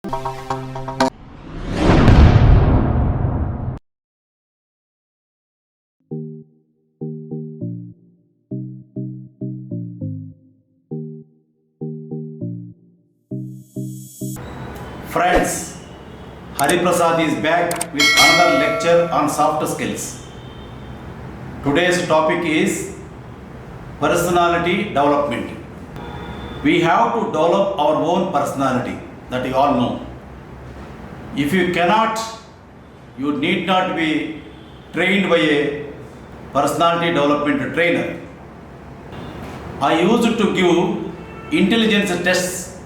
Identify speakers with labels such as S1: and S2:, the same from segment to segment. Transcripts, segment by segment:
S1: Friends, Hari Prasad is back with another lecture on soft skills. Today's topic is personality development. We have to develop our own personality, that you all know. If you cannot, you need not be trained by a personality development trainer. I used to give intelligence tests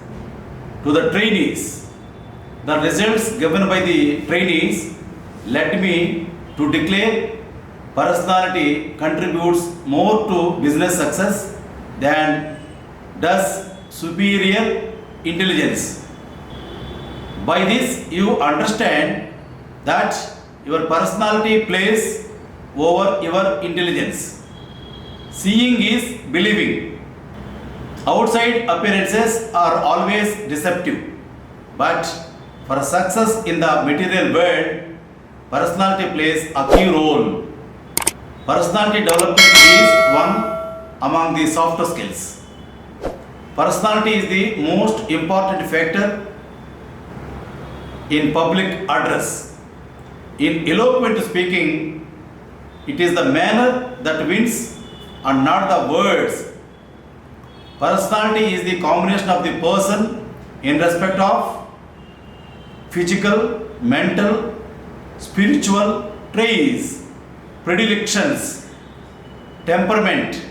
S1: to the trainees. The results given by the trainees led me to declare personality contributes more to business success than does superior intelligence. By this, you understand that your personality plays over your intelligence. Seeing is believing. Outside appearances are always deceptive, but for success in the material world, personality plays a key role. Personality development is one among the soft skills. Personality is the most important factor in public address. In eloquent speaking, it is the manner that wins and not the words. Personality is the combination of the person in respect of physical, mental, spiritual traits, predilections, temperament,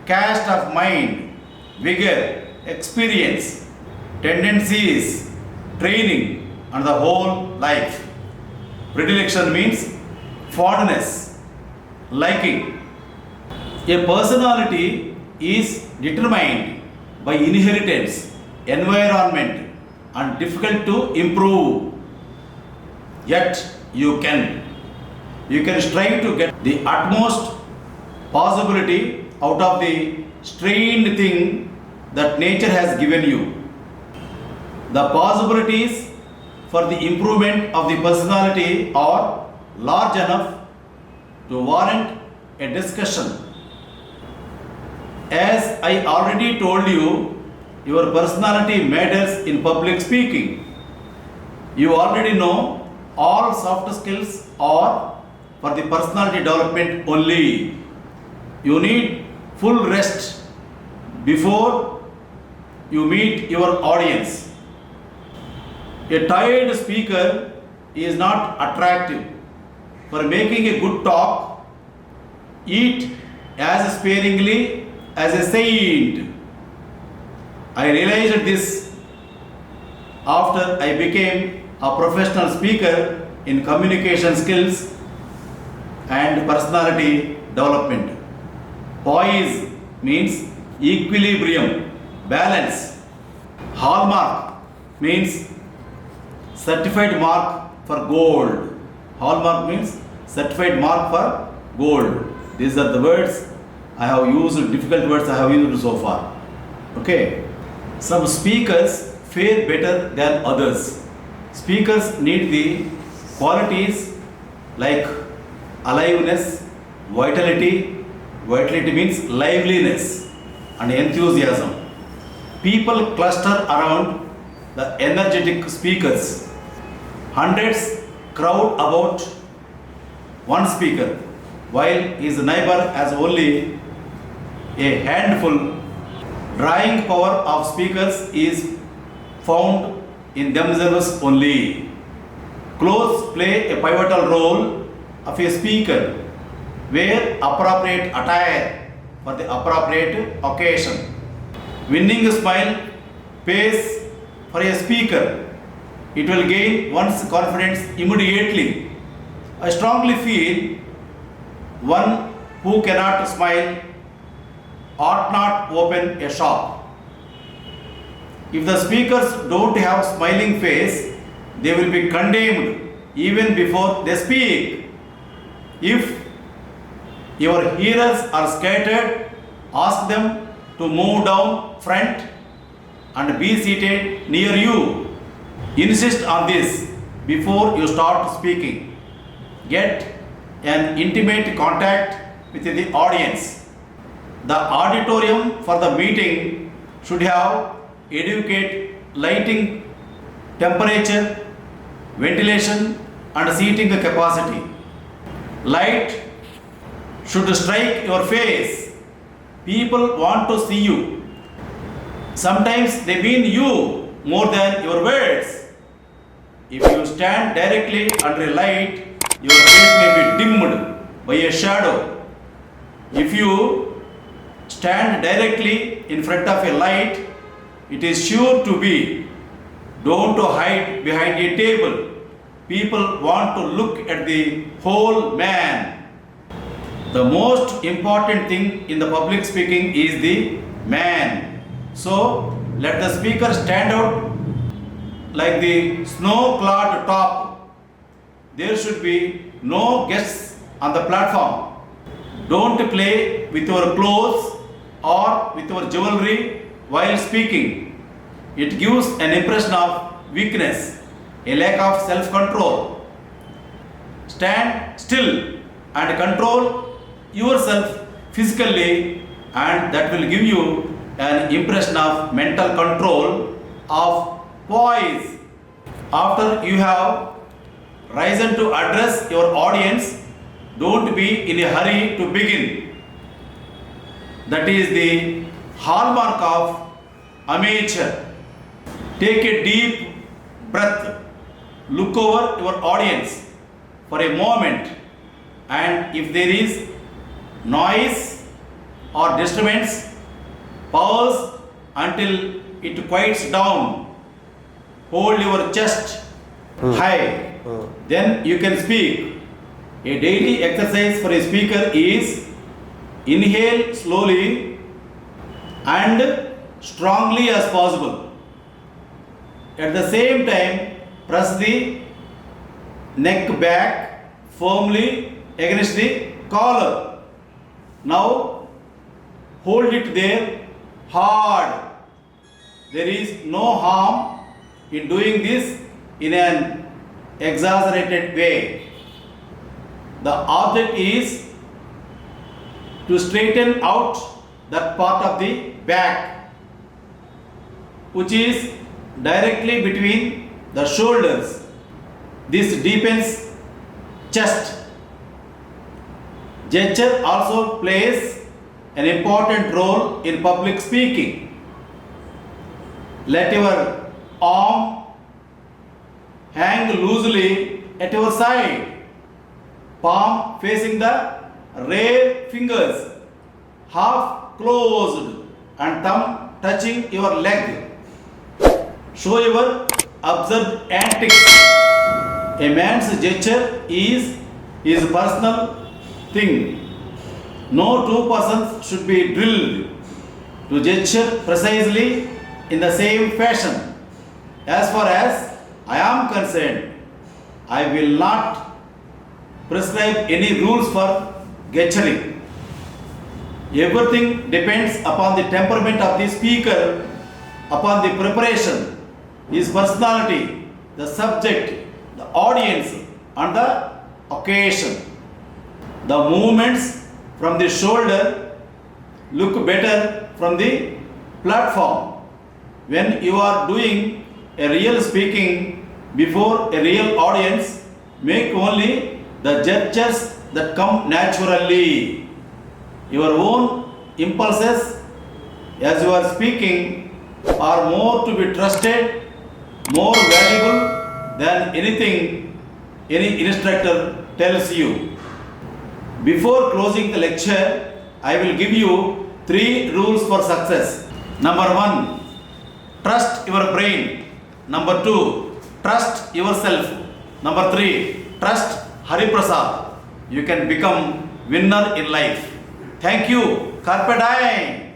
S1: cast of mind, vigor, experience, tendencies, training, and the whole life. Predilection means fondness, liking. A personality is determined by inheritance, environment, and difficult to improve. Yet you can strive to get the utmost possibility out of the strained thing that nature has given you. The possibilities for the improvement of the personality are large enough to warrant a discussion. As I already told you, your personality matters in public speaking. You already know all soft skills are for the personality development only. You need full rest before you meet your audience. A tired speaker is not attractive. For making a good talk, eat as sparingly as a saint. I realized this after I became a professional speaker in communication skills and personality development. Poise means equilibrium, balance. Hallmark means certified mark for gold. Hallmark means certified mark for gold. These are the words I have used, difficult words I have used so far. Okay. Some speakers fare better than others. Speakers need the qualities like aliveness, vitality. Vitality means liveliness and enthusiasm. People cluster around the energetic speakers. Hundreds crowd about one speaker, while his neighbor has only a handful. Drawing power of speakers is found in themselves only. Clothes play a pivotal role of a speaker. Wear appropriate attire for the appropriate occasion. Winning a smile pays for a speaker. It will gain one's confidence immediately. I strongly feel one who cannot smile ought not open a shop. If the speakers don't have smiling face, they will be condemned even before they speak. If your hearers are scattered, ask them to move down front and be seated near you. Insist on this before you start speaking. Get an intimate contact with the audience. The auditorium for the meeting should have adequate lighting, temperature, ventilation and seating capacity. Light should strike your face. People want to see you. Sometimes they mean you more than your words. If you stand directly under a light, your face may be dimmed by a shadow. If you stand directly in front of a light, it is sure to be. Don't hide behind a table. People want to look at the whole man. The most important thing in the public speaking is the man. So let the speaker stand out like the snow-clad top. There should be no guests on the platform. Don't play with your clothes or with your jewelry while speaking. It gives an impression of weakness, a lack of self-control. Stand still and control yourself physically, and that will give you an impression of mental control, of poise. After you have risen to address your audience, don't be in a hurry to begin. That is the hallmark of amateur. Take a deep breath. Look over your audience for a moment, and if there is noise or disturbance, pause until it quiets down. Hold your chest high. Then you can speak. A daily exercise for a speaker is inhale slowly and strongly as possible. At the same time, press the neck back firmly against the collar. Now hold it there hard. There is no harm in doing this in an exaggerated way. The object is to straighten out that part of the back which is directly between the shoulders. This deepens chest. Gesture also plays an important role in public speaking. Let your arm hang loosely at your side, palm facing the rear fingers, half closed and thumb touching your leg. Show your observed antics. A man's gesture is his personal thing. No two persons should be drilled to gesture precisely in the same fashion. As far as I am concerned, I will not prescribe any rules for gesturing. Everything depends upon the temperament of the speaker, upon the preparation, his personality, the subject, the audience, and the occasion. The movements from the shoulder look better from the platform. When you are doing a real speaking before a real audience, make only the gestures that come naturally. Your own impulses as you are speaking are more to be trusted, more valuable than anything any instructor tells you. Before closing the lecture, I will give you 3 rules for success. Number 1, trust your brain. Number 2, trust yourself. Number 3, trust Hari Prasad. You can become winner in life. Thank you. Carpe diem.